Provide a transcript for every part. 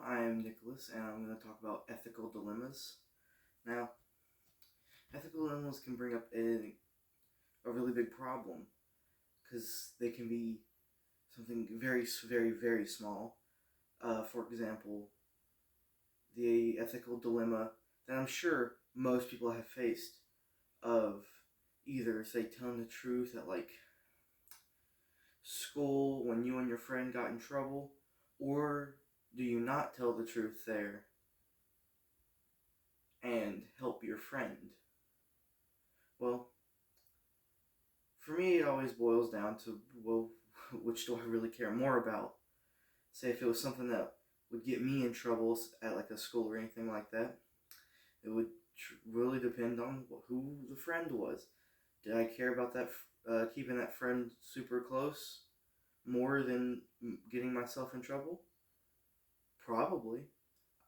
I am Nicholas, and I'm going to talk about ethical dilemmas. Now, ethical dilemmas can bring up a really big problem because they can be something very, very, very small. For example, the ethical dilemma that I'm sure most people have faced of either, say, telling the truth at school when you and your friend got in trouble, or do you not tell the truth there and help your friend? Well, for me, it always boils down to, well, which do I really care more about? Say, if it was something that would get me in trouble at a school or anything like that, it would really depend on who the friend was. Did I care about that, keeping that friend super close more than getting myself in trouble? Probably.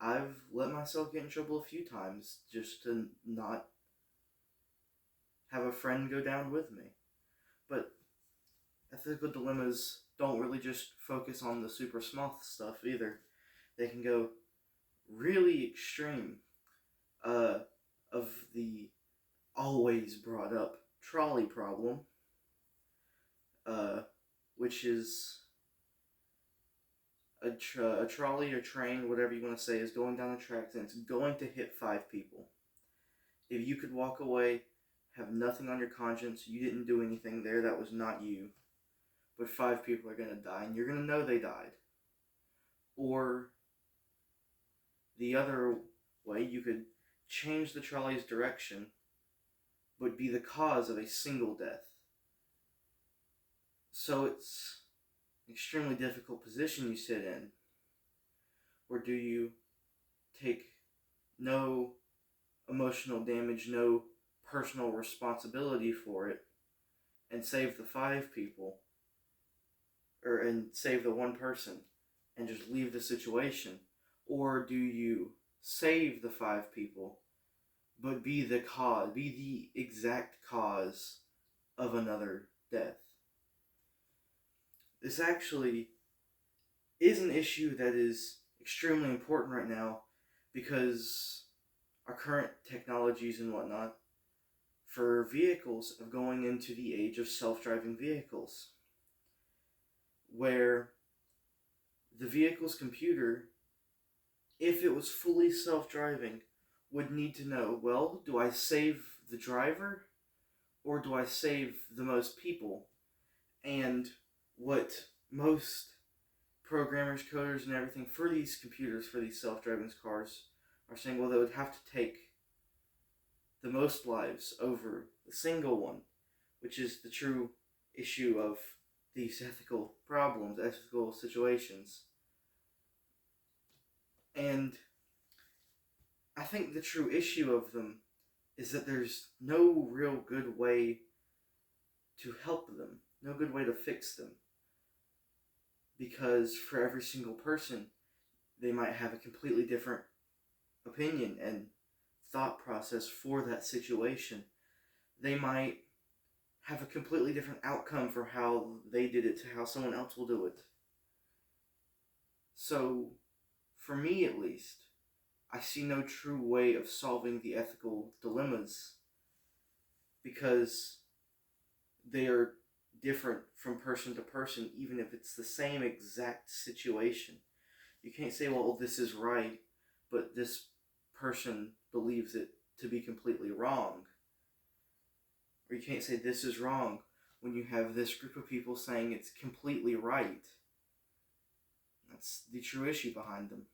I've let myself get in trouble a few times just to not have a friend go down with me. But ethical dilemmas don't really just focus on the super small stuff either. They can go really extreme. Of the always brought up trolley problem, which is a trolley or train, whatever you want to say, is going down the tracks and it's going to hit 5 people. If you could walk away, have nothing on your conscience, you didn't do anything there, that was not you, but 5 people are going to die, and you're going to know they died. Or the other way, you could change the trolley's direction, but be the cause of a single death. So it's an extremely difficult position you sit in. Or do you take no emotional damage, no personal responsibility for it, and save the 5 people, and save the one person, and just leave the situation? Or do you save the 5 people, but be the exact cause of another death? This actually is an issue that is extremely important right now because our current technologies and whatnot for vehicles are going into the age of self-driving vehicles, where the vehicle's computer, if it was fully self-driving, would need to know, well, do I save the driver or do I save the most people? And what most programmers, coders, and everything for these computers, for these self-driving cars, are saying, well, they would have to take the most lives over the single one, which is the true issue of these ethical problems, ethical situations. And I think the true issue of them is that there's no real good way to help them, no good way to fix them. Because for every single person, they might have a completely different opinion and thought process for that situation. They might have a completely different outcome for how they did it to how someone else will do it. So, for me at least, I see no true way of solving the ethical dilemmas because they are different from person to person, even if it's the same exact situation. You can't say, well, this is right, but this person believes it to be completely wrong. Or you can't say this is wrong when you have this group of people saying it's completely right. That's the true issue behind them.